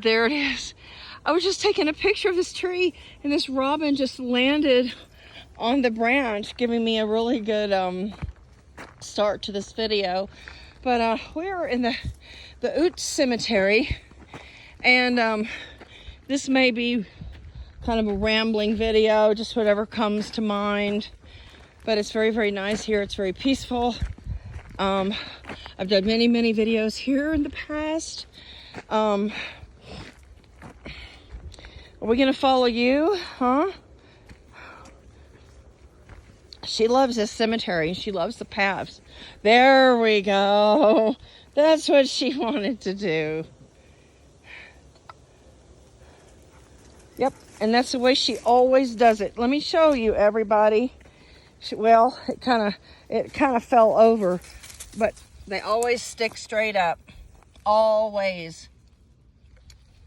there it is. I was just taking a picture of this tree, and this robin just landed on the branch, giving me a really good start to this video. But we're in the Ute Cemetery, and this may be kind of a rambling video, just whatever comes to mind. But it's very, very nice here. It's very peaceful. I've done many, many videos here in the past. Are we gonna follow you, huh? She loves this cemetery. She loves the paths. There we go. That's what she wanted to do. Yep, and that's the way she always does it. Let me show you, everybody. Well, it kind of fell over, but they always stick straight up. Always.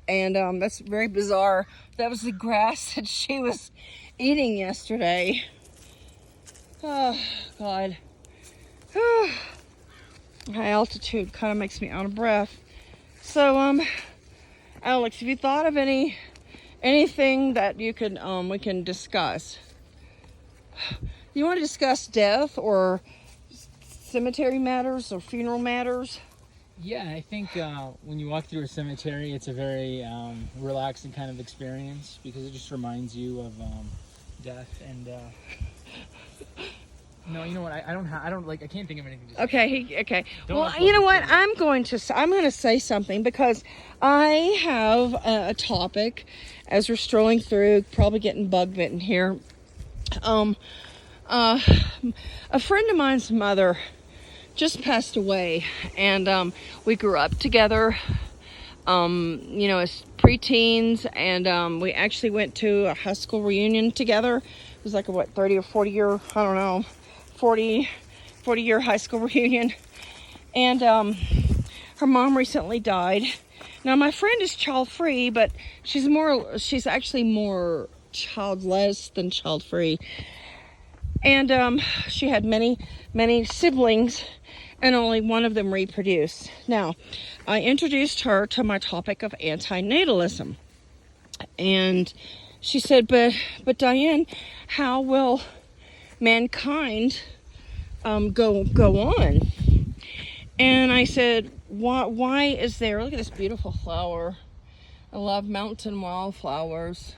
And that's very bizarre. That was the grass that she was eating yesterday. Oh, God. High altitude kind of makes me out of breath. So, Alex, have you thought of anything that you could we can discuss? You want to discuss death or cemetery matters or funeral matters? Yeah, I think when you walk through a cemetery, it's a very relaxing kind of experience because it just reminds you of death and. No, you know what? I can't think of anything. Okay. Well, you know what? I'm going to say something because I have a topic as we're strolling through, probably getting bug bitten here. A friend of mine's mother just passed away, and we grew up together, as preteens, and we actually went to a high school reunion together. It was like a 30 or 40 year, I don't know, 40 year high school reunion. And her mom recently died. Now my friend is child free, but she's actually more childless than child free. And she had many siblings, and only one of them reproduced. Now, I introduced her to my topic of antinatalism, and she said, but Diane, how will mankind go on? And I said, why is there, look at this beautiful flower. I love mountain wildflowers.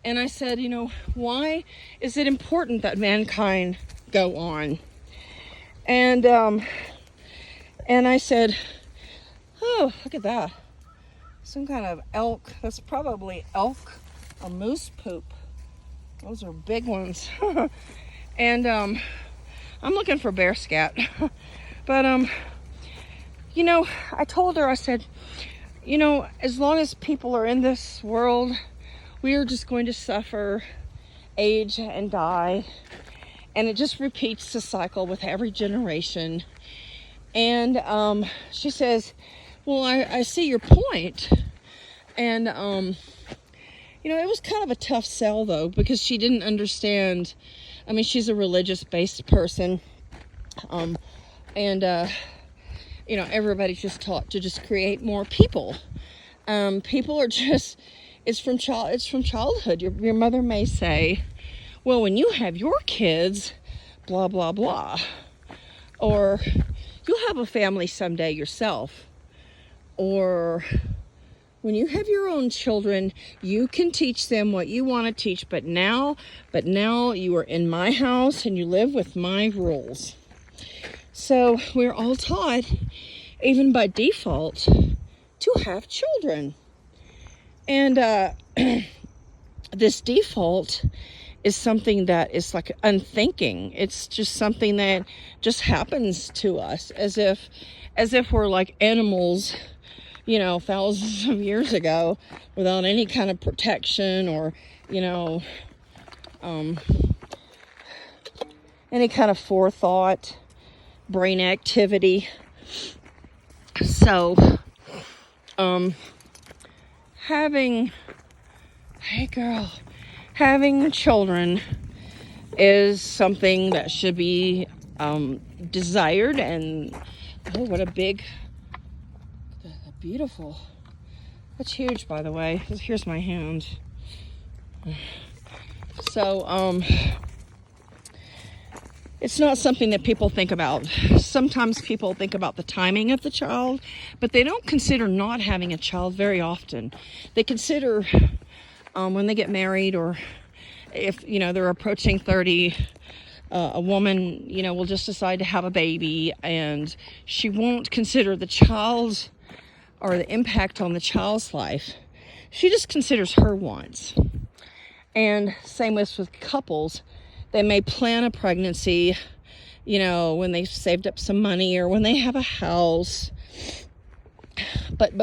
And I said, why is it important that mankind go on? And I said, oh, look at that. Some kind of elk. That's probably elk or moose poop. Those are big ones. And I'm looking for bear scat. But I told her, I said, as long as people are in this world, we are just going to suffer, age, and die. And it just repeats the cycle with every generation. And she says, well, I see your point. And, it was kind of a tough sell, though, because she didn't understand. I mean, she's a religious-based person. Everybody's just taught to just create more people. People are just... It's from childhood. Your mother may say, well, when you have your kids, blah, blah, blah. Or you'll have a family someday yourself. Or when you have your own children, you can teach them what you want to teach. But now you are in my house and you live with my rules. So we're all taught, even by default, to have children. And this default is something that is like unthinking. It's just something that just happens to us as if we're like animals, thousands of years ago, without any kind of protection or, any kind of forethought, brain activity. So, having children is something that should be desired. And what a beautiful That's huge, by the way. Here's my hand. So, it's not something that people think about. Sometimes people think about the timing of the child, but they don't consider not having a child very often. They consider when they get married, or if, they're approaching 30, a woman, will just decide to have a baby, and she won't consider the child or the impact on the child's life. She just considers her wants. And same with couples. They may plan a pregnancy, when they've saved up some money or when they have a house. But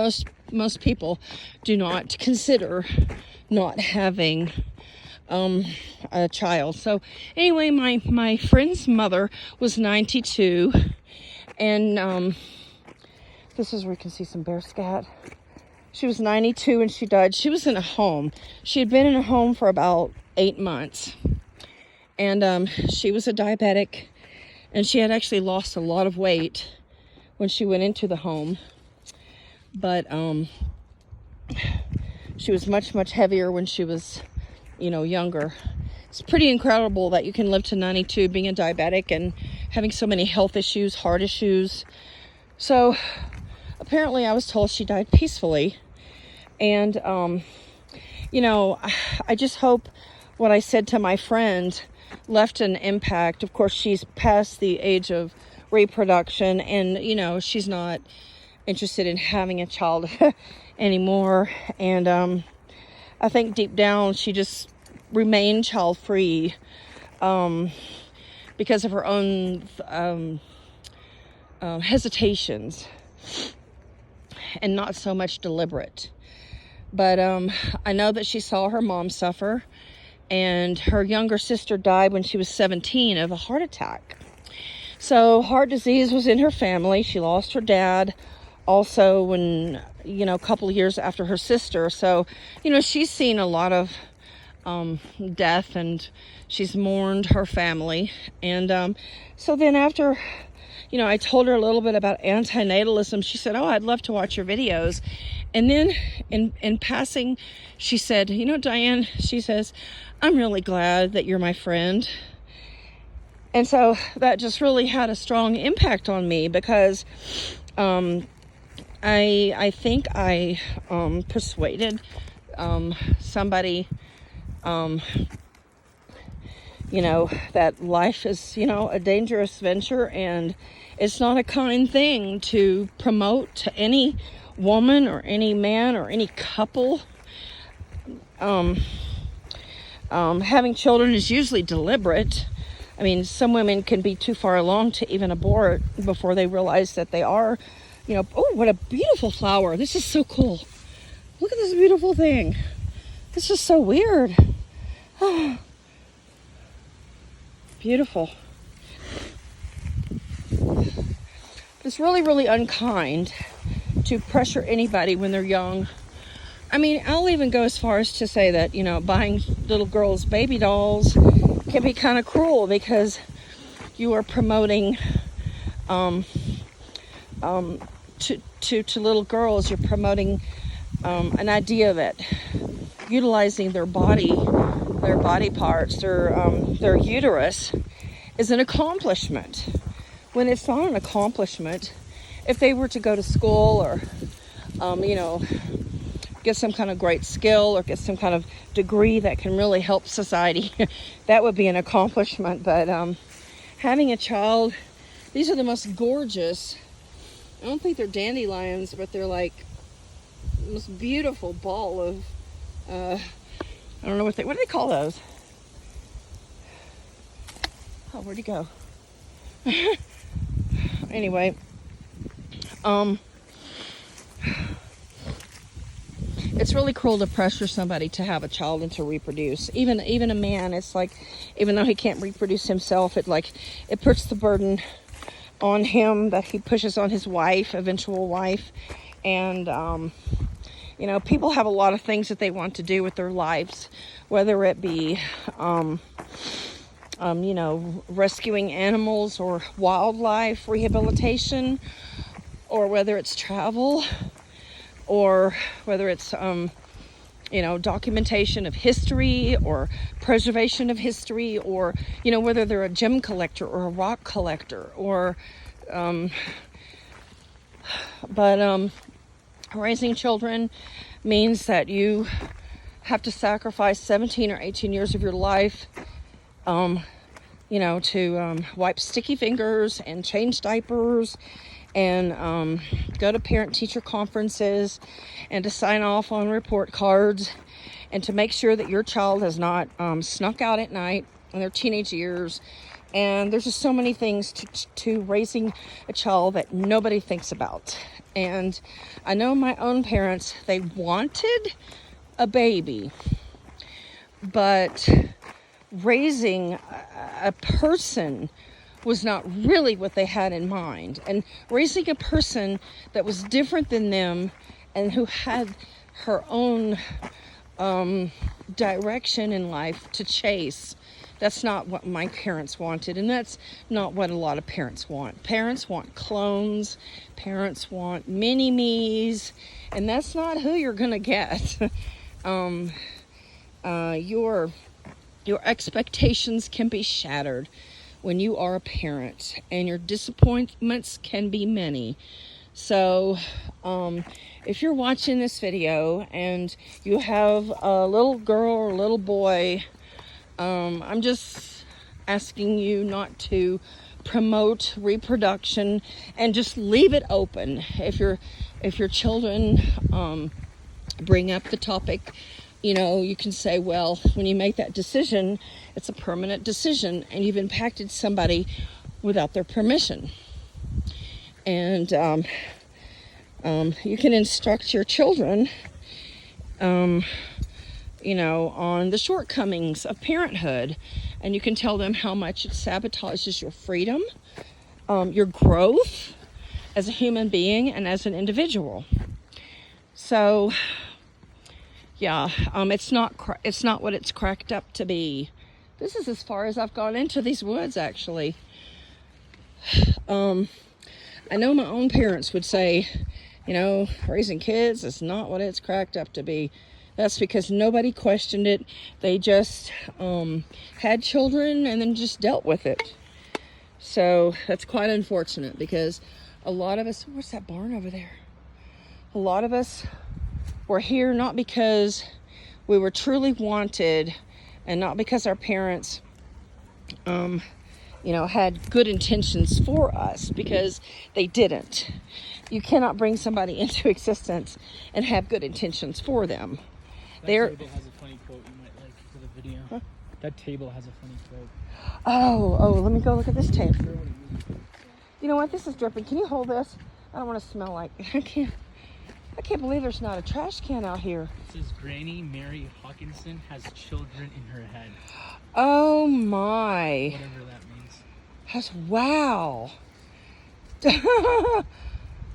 most people do not consider not having a child. So anyway, my friend's mother was 92, and this is where you can see some bear scat. She was 92 and she died. She was in a home. She had been in a home for about 8 months. And she was a diabetic, and she had actually lost a lot of weight when she went into the home. But she was much, much heavier when she was, younger. It's pretty incredible that you can live to 92 being a diabetic and having so many health issues, heart issues. So apparently I was told she died peacefully. And, I just hope what I said to my friend left an impact. Of course, she's past the age of reproduction, and, she's not interested in having a child anymore. And I think deep down she just remained child-free because of her own hesitations, and not so much deliberate. But I know that she saw her mom suffer, and her younger sister died when she was 17 of a heart attack. So heart disease was in her family. She lost her dad also when, a couple of years after her sister. So, she's seen a lot of death, and she's mourned her family. And so then after, I told her a little bit about antinatalism, she said, "Oh, I'd love to watch your videos." And then in passing, she said, "Diane," she says, "I'm really glad that you're my friend." And so that just really had a strong impact on me, because I think I persuaded somebody, that life is, a dangerous venture, and it's not a kind thing to promote to any woman or any man or any couple. Having children is usually deliberate. I mean, some women can be too far along to even abort before they realize that they are, oh, what a beautiful flower. This is so cool. Look at this beautiful thing. This is so weird. Oh, beautiful. It's really, really unkind to pressure anybody when they're young. I mean, I'll even go as far as to say that, buying little girls' baby dolls can be kind of cruel, because you are promoting to little girls, you're promoting an idea that utilizing their body parts, their uterus, is an accomplishment, when it's not an accomplishment. If they were to go to school, or get some kind of great skill, or get some kind of degree that can really help society, that would be an accomplishment. But having a child, these are the most gorgeous, I don't think they're dandelions, but they're like the most beautiful ball of I don't know what do they call those? Oh, where'd he go? Anyway, it's really cruel to pressure somebody to have a child and to reproduce. Even a man, it's like, even though he can't reproduce himself, it puts the burden on him that he pushes on his wife, eventual wife. And people have a lot of things that they want to do with their lives, whether it be rescuing animals or wildlife rehabilitation, or whether it's travel. or whether it's documentation of history or preservation of history, or whether they're a gem collector or a rock collector, or but raising children means that you have to sacrifice 17 or 18 years of your life to wipe sticky fingers and change diapers and go to parent-teacher conferences and to sign off on report cards and to make sure that your child has not snuck out at night in their teenage years. And there's just so many things to raising a child that nobody thinks about. And I know my own parents, they wanted a baby, but raising a person was not really what they had in mind. And raising a person that was different than them and who had her own direction in life to chase, that's not what my parents wanted, and that's not what a lot of parents want. Parents want clones, parents want mini-me's, and that's not who you're gonna get. Your expectations can be shattered when you are a parent, and your disappointments can be many. So if you're watching this video and you have a little girl or a little boy, I'm just asking you not to promote reproduction and just leave it open. If your children bring up the topic, you can say, well, when you make that decision, it's a permanent decision and you've impacted somebody without their permission. And you can instruct your children on the shortcomings of parenthood, and you can tell them how much it sabotages your freedom, your growth as a human being and as an individual. So yeah, it's not what it's cracked up to be. This is as far as I've gone into these woods, actually. I know my own parents would say, raising kids is not what it's cracked up to be. That's because nobody questioned it. They just had children and then just dealt with it. So that's quite unfortunate, because a lot of us, what's that barn over there? A lot of us were here not because we were truly wanted, and not because our parents had good intentions for us, because they didn't. You cannot bring somebody into existence and have good intentions for them. That table has a funny quote you might like for the video. Huh? That table has a funny quote. Oh, let me go look at this table. You know what? This is dripping. Can you hold this? I don't want to smell like... I can't believe there's not a trash can out here. It says, Granny Mary Hawkinson has children in her head. Oh my. Whatever that means. Wow.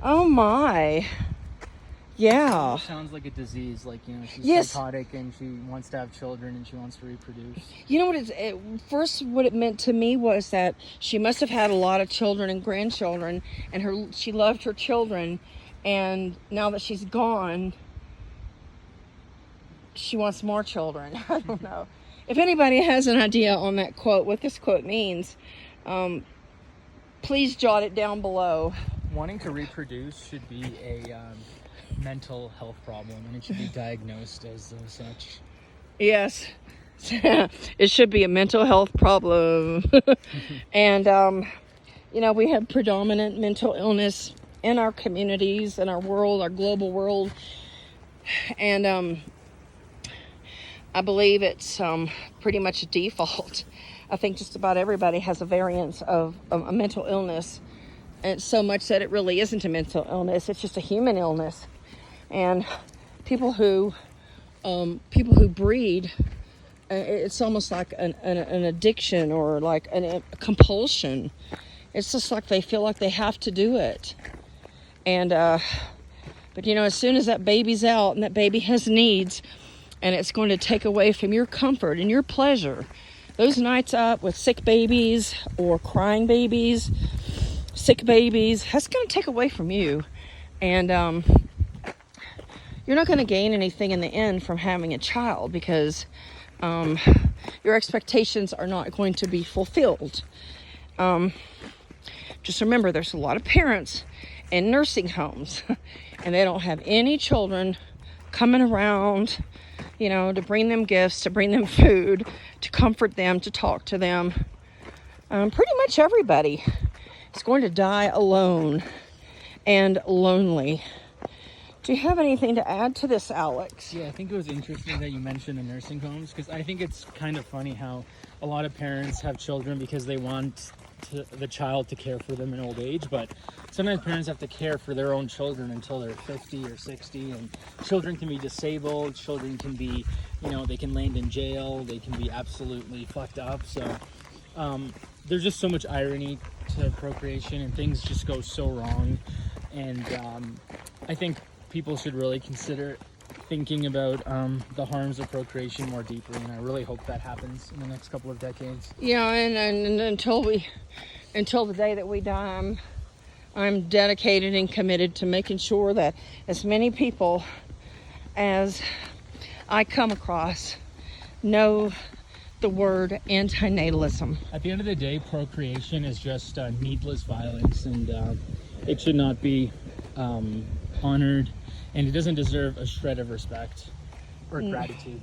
Oh my. Yeah. It sounds like a disease, like, she's psychotic and she wants to have children and she wants to reproduce. You know what first what it meant to me was that she must have had a lot of children and grandchildren, and she loved her children, and now that she's gone, she wants more children. I don't know. If anybody has an idea on that quote, what this quote means, please jot it down below. Wanting to reproduce should be a mental health problem, and it should be diagnosed as such. Yes. It should be a mental health problem. And, we have predominant mental illness in our communities, in our world, our global world. And I believe it's pretty much a default. I think just about everybody has a variance of a mental illness. And it's so much that it really isn't a mental illness. It's just a human illness. And people who breed, it's almost like an addiction, or like a compulsion. It's just like they feel like they have to do it. And but as soon as that baby's out and that baby has needs, and it's going to take away from your comfort and your pleasure, those nights up with sick babies or crying babies, sick babies, that's going to take away from you. And you're not going to gain anything in the end from having a child, because your expectations are not going to be fulfilled. Just remember, there's a lot of parents in nursing homes and they don't have any children coming around, you know, to bring them gifts, to bring them food, to comfort them, to talk to them. Pretty much everybody is going to die alone and lonely. Do you have anything to add to this, Alex? Yeah, I think it was interesting that you mentioned the nursing homes, because I think it's kind of funny how a lot of parents have children because they want the child to care for them in old age, but sometimes parents have to care for their own children until they're 50 or 60, and children can be disabled, children can be, you know, they can land in jail, they can be absolutely fucked up. So there's just so much irony to procreation, and things just go so wrong. And I think people should really consider thinking about the harms of procreation more deeply, and I really hope that happens in the next couple of decades. Yeah, and until the day that we die, I'm dedicated and committed to making sure that as many people as I come across know the word antinatalism. At the end of the day, procreation is just needless violence, and it should not be honored, and it doesn't deserve a shred of respect or gratitude.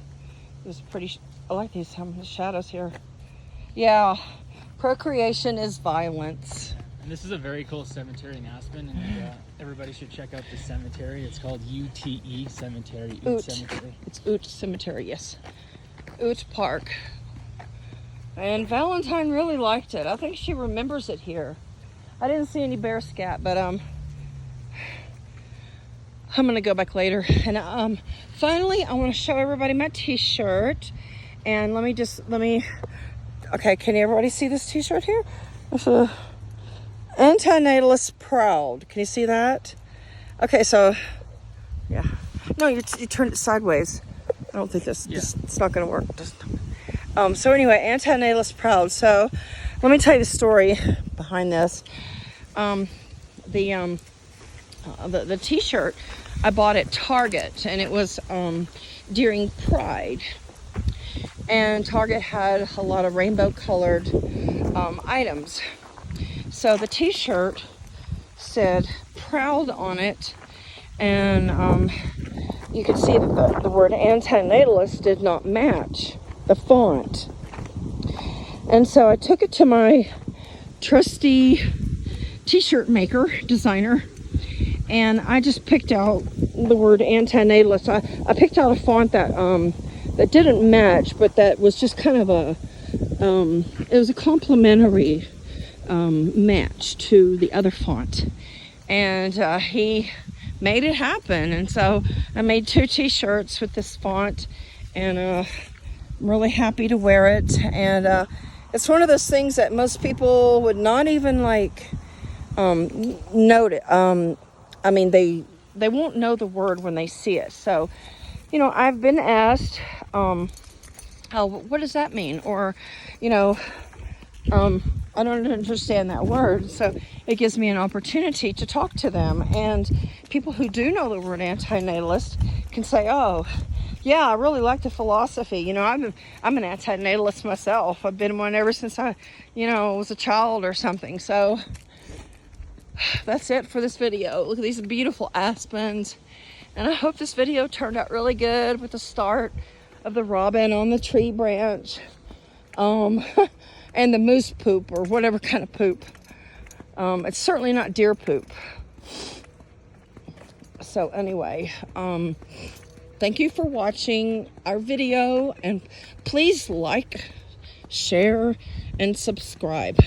It's pretty. I like these shadows here. Yeah, procreation is violence. And this is a very cool cemetery in Aspen, and everybody should check out the cemetery. It's called UTE Cemetery. Ute Cemetery. It's Ute Cemetery, yes. Ute Park. And Valentine really liked it. I think she remembers it here. I didn't see any bear scat, but I'm gonna go back later. And finally, I want to show everybody my T-shirt. And let me. Okay, can everybody see this T-shirt here? It's a Antinatalist proud. Can you see that? Okay, so yeah. No, you turned it sideways. I don't think it's not gonna work. So anyway, Antinatalist proud. So let me tell you the story behind this. The T-shirt I bought at Target, and it was during Pride, and Target had a lot of rainbow colored items. So the T-shirt said proud on it, and you could see that the word antinatalist did not match the font. And so I took it to my trusty T-shirt maker, designer, and I just picked out the word antinatalist. I picked out a font that didn't match, but that was just kind of it was a complimentary match to the other font. And he made it happen, and so I made 2 T-shirts with this font, and I'm really happy to wear it. And it's one of those things that most people would not even like note it. I mean, they won't know the word when they see it. So, you know, I've been asked, what does that mean? Or, you know, I don't understand that word. So it gives me an opportunity to talk to them. And people who do know the word antinatalist can say, oh, yeah, I really like the philosophy. You know, I'm an antinatalist myself. I've been one ever since I, was a child or something. So that's it for this video. Look at these beautiful aspens. And I hope this video turned out really good with the start of the robin on the tree branch. And the moose poop, or whatever kind of poop. It's certainly not deer poop. So anyway, thank you for watching our video, and please like, share, and subscribe.